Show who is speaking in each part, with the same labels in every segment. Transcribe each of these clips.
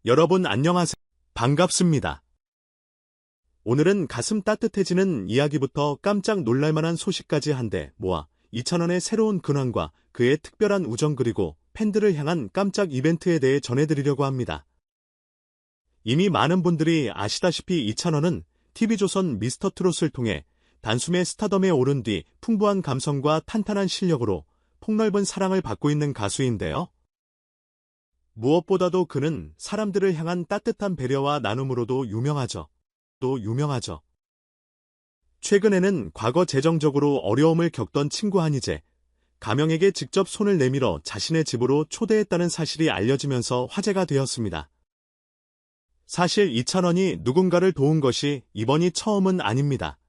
Speaker 1: 여러분 안녕하세요. 반갑습니다. 오늘은 가슴 따뜻해지는 이야기부터 깜짝 놀랄만한 소식까지 한데 모아 2,000원의 새로운 근황과 그의 특별한 우정 그리고 팬들을 향한 깜짝 이벤트에 대해 전해드리려고 합니다. 이미 많은 분들이 아시다시피 2,000원은 TV조선 미스터트롯을 통해 단숨에 스타덤에 오른 뒤 풍부한 감성과 탄탄한 실력으로 폭넓은 사랑을 받고 있는 가수인데요. 무엇보다도 그는 사람들을 향한 따뜻한 배려와 나눔으로도 유명하죠. 최근에는 과거 재정적으로 어려움을 겪던 친구 한희재, 가명에게 직접 손을 내밀어 자신의 집으로 초대했다는 사실이 알려지면서 화제가 되었습니다. 사실 2,000원이 누군가를 도운 것이 이번이 처음은 아닙니다.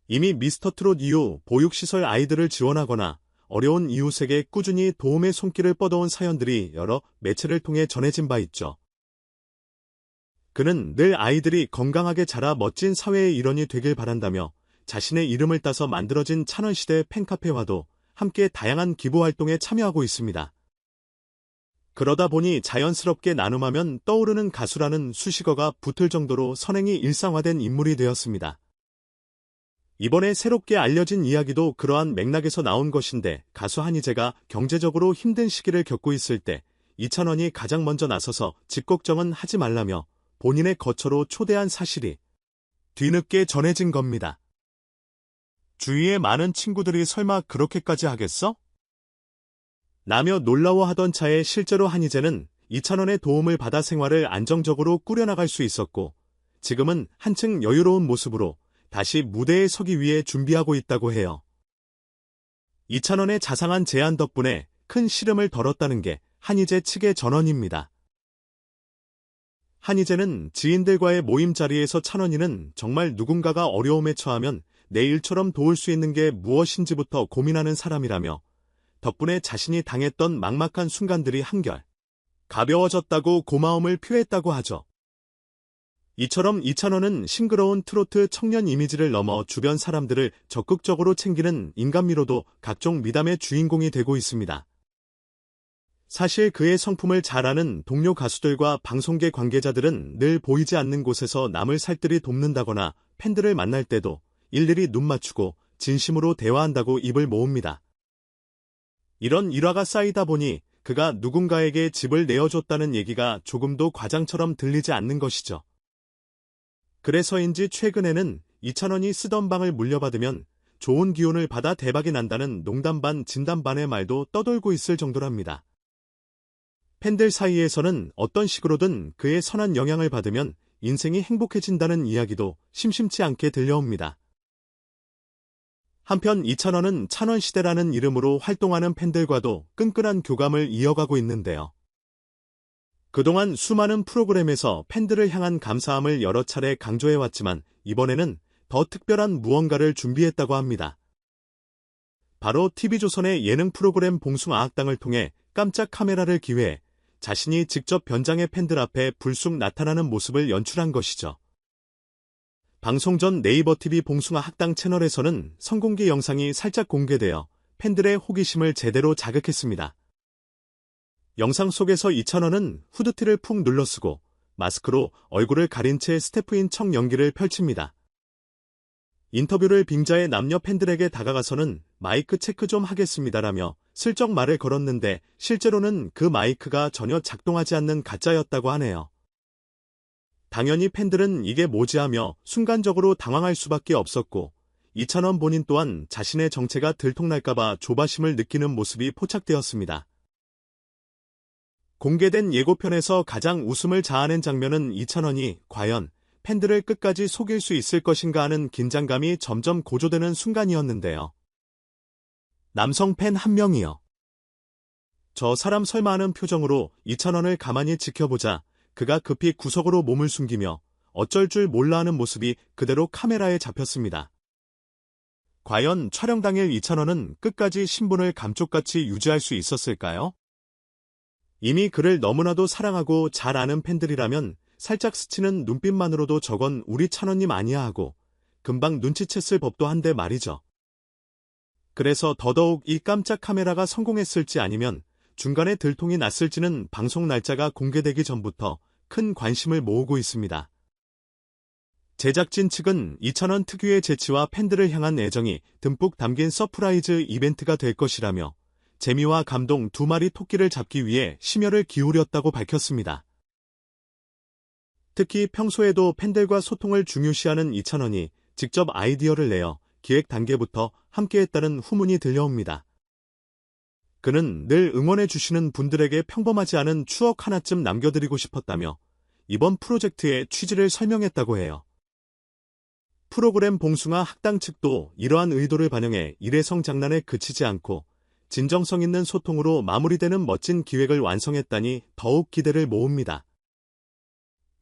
Speaker 1: 이미 미스터트롯 이후 보육시설 아이들을 지원하거나 어려운 이웃에게 꾸준히 도움의 손길을 뻗어온 사연들이 여러 매체를 통해 전해진 바 있죠. 그는 늘 아이들이 건강하게 자라 멋진 사회의 일원이 되길 바란다며 자신의 이름을 따서 만들어진 찬원시대 팬카페와도 함께 다양한 기부활동에 참여하고 있습니다. 그러다 보니 자연스럽게 나눔하면 떠오르는 가수라는 수식어가 붙을 정도로 선행이 일상화된 인물이 되었습니다. 이번에 새롭게 알려진 이야기도 그러한 맥락에서 나온 것인데 가수 한희재가 경제적으로 힘든 시기를 겪고 있을 때 2,000원이 가장 먼저 나서서 집 걱정은 하지 말라며 본인의 거처로 초대한 사실이 뒤늦게 전해진 겁니다. 주위의 많은 친구들이 설마 그렇게까지 하겠어? 라며 놀라워하던 차에 실제로 한희재는 2,000원의 도움을 받아 생활을 안정적으로 꾸려나갈 수 있었고 지금은 한층 여유로운 모습으로 다시 무대에 서기 위해 준비하고 있다고 해요. 2,000원의 자상한 제안 덕분에 큰 시름을 덜었다는 게 한희재 측의 전언입니다. 한희재는 지인들과의 모임 자리에서 찬원이는 정말 누군가가 어려움에 처하면 내 일처럼 도울 수 있는 게 무엇인지부터 고민하는 사람이라며 덕분에 자신이 당했던 막막한 순간들이 한결 가벼워졌다고 고마움을 표했다고 하죠. 이처럼 2,000원은 싱그러운 트로트 청년 이미지를 넘어 주변 사람들을 적극적으로 챙기는 인간미로도 각종 미담의 주인공이 되고 있습니다. 사실 그의 성품을 잘 아는 동료 가수들과 방송계 관계자들은 늘 보이지 않는 곳에서 남을 살뜰히 돕는다거나 팬들을 만날 때도 일일이 눈 맞추고 진심으로 대화한다고 입을 모읍니다. 이런 일화가 쌓이다 보니 그가 누군가에게 집을 내어줬다는 얘기가 조금도 과장처럼 들리지 않는 것이죠. 그래서인지 최근에는 2,000원이 쓰던 방을 물려받으면 좋은 기운을 받아 대박이 난다는 농담 반 진담 반의 말도 떠돌고 있을 정도랍니다. 팬들 사이에서는 어떤 식으로든 그의 선한 영향을 받으면 인생이 행복해진다는 이야기도 심심치 않게 들려옵니다. 한편 2,000원은 찬원시대라는 이름으로 활동하는 팬들과도 끈끈한 교감을 이어가고 있는데요. 그동안 수많은 프로그램에서 팬들을 향한 감사함을 여러 차례 강조해왔지만 이번에는 더 특별한 무언가를 준비했다고 합니다. 바로 TV조선의 예능 프로그램 봉숭아학당을 통해 깜짝 카메라를 기회해 자신이 직접 변장의 팬들 앞에 불쑥 나타나는 모습을 연출한 것이죠. 방송 전 네이버 TV 봉숭아학당 채널에서는 선공개 영상이 살짝 공개되어 팬들의 호기심을 제대로 자극했습니다. 영상 속에서 2,000원은 후드티를 푹 눌러쓰고 마스크로 얼굴을 가린 채 스태프인 척 연기를 펼칩니다. 인터뷰를 빙자해 남녀 팬들에게 다가가서는 마이크 체크 좀 하겠습니다라며 슬쩍 말을 걸었는데 실제로는 그 마이크가 전혀 작동하지 않는 가짜였다고 하네요. 당연히 팬들은 이게 뭐지 하며 순간적으로 당황할 수밖에 없었고 2,000원 본인 또한 자신의 정체가 들통날까봐 조바심을 느끼는 모습이 포착되었습니다. 공개된 예고편에서 가장 웃음을 자아낸 장면은 2,000원이 과연 팬들을 끝까지 속일 수 있을 것인가 하는 긴장감이 점점 고조되는 순간이었는데요. 남성 팬 한 명이요. 저 사람 설마 하는 표정으로 2,000원을 가만히 지켜보자 그가 급히 구석으로 몸을 숨기며 어쩔 줄 몰라 하는 모습이 그대로 카메라에 잡혔습니다. 과연 촬영 당일 2,000원은 끝까지 신분을 감쪽같이 유지할 수 있었을까요? 이미 그를 너무나도 사랑하고 잘 아는 팬들이라면 살짝 스치는 눈빛만으로도 저건 우리 찬원님 아니야 하고 금방 눈치챘을 법도 한데 말이죠. 그래서 더더욱 이 깜짝 카메라가 성공했을지 아니면 중간에 들통이 났을지는 방송 날짜가 공개되기 전부터 큰 관심을 모으고 있습니다. 제작진 측은 이찬원 특유의 재치와 팬들을 향한 애정이 듬뿍 담긴 서프라이즈 이벤트가 될 것이라며 재미와 감동 두 마리 토끼를 잡기 위해 심혈을 기울였다고 밝혔습니다. 특히 평소에도 팬들과 소통을 중요시하는 이찬원이 직접 아이디어를 내어 기획 단계부터 함께했다는 후문이 들려옵니다. 그는 늘 응원해주시는 분들에게 평범하지 않은 추억 하나쯤 남겨드리고 싶었다며 이번 프로젝트의 취지를 설명했다고 해요. 프로그램 봉숭아 학당 측도 이러한 의도를 반영해 일회성 장난에 그치지 않고 진정성 있는 소통으로 마무리되는 멋진 기획을 완성했다니 더욱 기대를 모읍니다.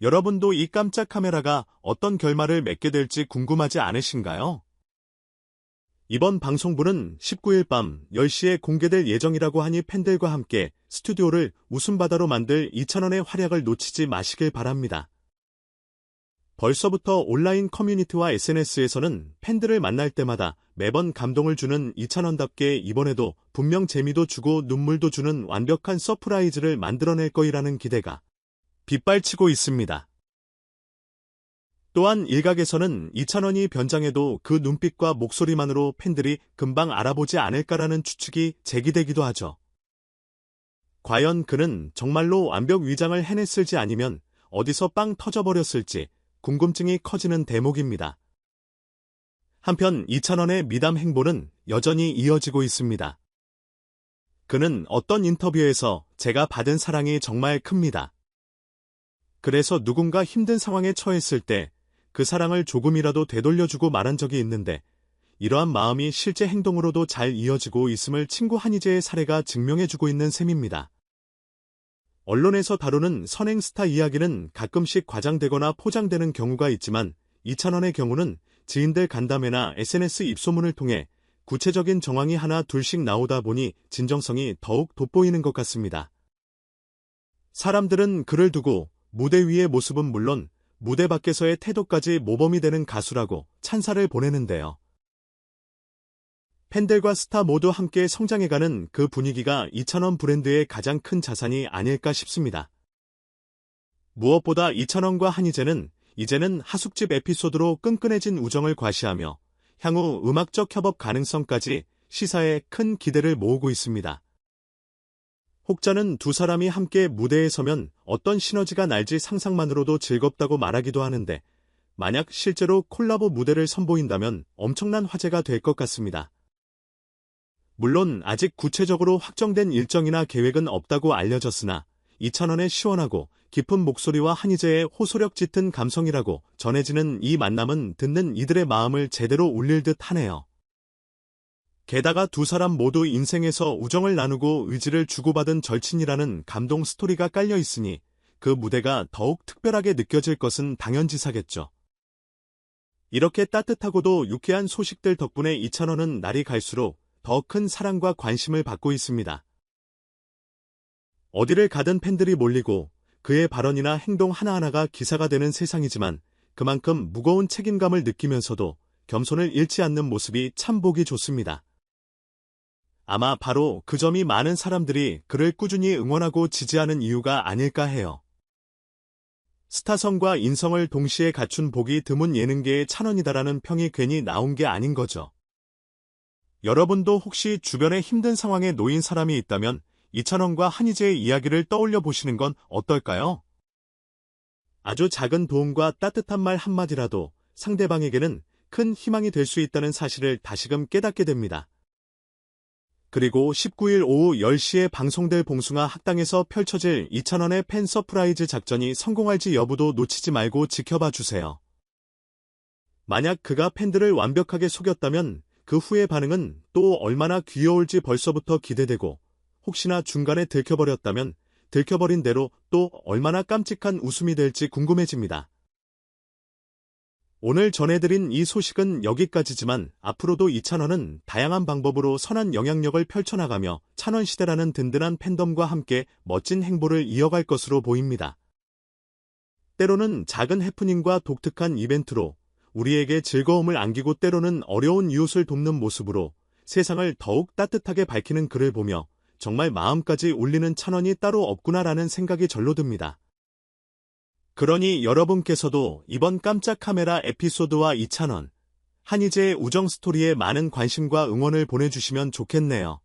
Speaker 1: 여러분도 이 깜짝 카메라가 어떤 결말을 맺게 될지 궁금하지 않으신가요? 이번 방송분은 19일 밤 10시에 공개될 예정이라고 하니 팬들과 함께 스튜디오를 웃음바다로 만들 이찬원의 활약을 놓치지 마시길 바랍니다. 벌써부터 온라인 커뮤니티와 SNS에서는 팬들을 만날 때마다 매번 감동을 주는 이찬원답게 이번에도 분명 재미도 주고 눈물도 주는 완벽한 서프라이즈를 만들어낼 거이라는 기대가 빗발치고 있습니다. 또한 일각에서는 이찬원이 변장해도 그 눈빛과 목소리만으로 팬들이 금방 알아보지 않을까라는 추측이 제기되기도 하죠. 과연 그는 정말로 완벽 위장을 해냈을지 아니면 어디서 빵 터져버렸을지 궁금증이 커지는 대목입니다. 한편 이찬원의 미담 행보는 여전히 이어지고 있습니다. 그는 어떤 인터뷰에서 제가 받은 사랑이 정말 큽니다. 그래서 누군가 힘든 상황에 처했을 때 그 사랑을 조금이라도 되돌려주고 말한 적이 있는데 이러한 마음이 실제 행동으로도 잘 이어지고 있음을 친구 한희재의 사례가 증명해주고 있는 셈입니다. 언론에서 다루는 선행 스타 이야기는 가끔씩 과장되거나 포장되는 경우가 있지만 이찬원의 경우는 지인들 간담회나 SNS 입소문을 통해 구체적인 정황이 하나 둘씩 나오다 보니 진정성이 더욱 돋보이는 것 같습니다. 사람들은 그를 두고 무대 위의 모습은 물론 무대 밖에서의 태도까지 모범이 되는 가수라고 찬사를 보내는데요. 팬들과 스타 모두 함께 성장해가는 그 분위기가 이찬원 브랜드의 가장 큰 자산이 아닐까 싶습니다. 무엇보다 이찬원과 한희재는 이제는 하숙집 에피소드로 끈끈해진 우정을 과시하며 향후 음악적 협업 가능성까지 시사에 큰 기대를 모으고 있습니다. 혹자는 두 사람이 함께 무대에 서면 어떤 시너지가 날지 상상만으로도 즐겁다고 말하기도 하는데 만약 실제로 콜라보 무대를 선보인다면 엄청난 화제가 될 것 같습니다. 물론 아직 구체적으로 확정된 일정이나 계획은 없다고 알려졌으나 이찬원의 시원하고 깊은 목소리와 한희재의 호소력 짙은 감성이라고 전해지는 이 만남은 듣는 이들의 마음을 제대로 울릴 듯 하네요. 게다가 두 사람 모두 인생에서 우정을 나누고 의지를 주고받은 절친이라는 감동 스토리가 깔려 있으니 그 무대가 더욱 특별하게 느껴질 것은 당연지사겠죠. 이렇게 따뜻하고도 유쾌한 소식들 덕분에 이찬원은 날이 갈수록 더 큰 사랑과 관심을 받고 있습니다. 어디를 가든 팬들이 몰리고 그의 발언이나 행동 하나하나가 기사가 되는 세상이지만 그만큼 무거운 책임감을 느끼면서도 겸손을 잃지 않는 모습이 참 보기 좋습니다. 아마 바로 그 점이 많은 사람들이 그를 꾸준히 응원하고 지지하는 이유가 아닐까 해요. 스타성과 인성을 동시에 갖춘 보기 드문 예능계의 찬원이다라는 평이 괜히 나온 게 아닌 거죠. 여러분도 혹시 주변에 힘든 상황에 놓인 사람이 있다면 이찬원과 한희재의 이야기를 떠올려 보시는 건 어떨까요? 아주 작은 도움과 따뜻한 말 한마디라도 상대방에게는 큰 희망이 될 수 있다는 사실을 다시금 깨닫게 됩니다. 그리고 19일 오후 10시에 방송될 봉숭아 학당에서 펼쳐질 이찬원의 팬 서프라이즈 작전이 성공할지 여부도 놓치지 말고 지켜봐 주세요. 만약 그가 팬들을 완벽하게 속였다면 그 후의 반응은 또 얼마나 귀여울지 벌써부터 기대되고 혹시나 중간에 들켜버렸다면 들켜버린 대로 또 얼마나 깜찍한 웃음이 될지 궁금해집니다. 오늘 전해드린 이 소식은 여기까지지만 앞으로도 이찬원은 다양한 방법으로 선한 영향력을 펼쳐나가며 찬원시대라는 든든한 팬덤과 함께 멋진 행보를 이어갈 것으로 보입니다. 때로는 작은 해프닝과 독특한 이벤트로 우리에게 즐거움을 안기고 때로는 어려운 이웃을 돕는 모습으로 세상을 더욱 따뜻하게 밝히는 그를 보며 정말 마음까지 울리는 찬원이 따로 없구나라는 생각이 절로 듭니다. 그러니 여러분께서도 이번 깜짝 카메라 에피소드와 이찬원, 한희재의 우정 스토리에 많은 관심과 응원을 보내주시면 좋겠네요.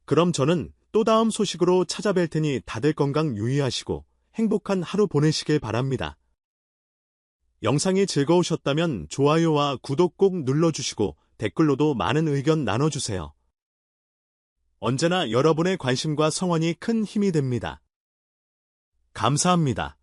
Speaker 1: 그럼 저는 또 다음 소식으로 찾아뵐 테니 다들 건강 유의하시고 행복한 하루 보내시길 바랍니다. 영상이 즐거우셨다면 좋아요와 구독 꼭 눌러주시고 댓글로도 많은 의견 나눠주세요. 언제나 여러분의 관심과 성원이 큰 힘이 됩니다. 감사합니다.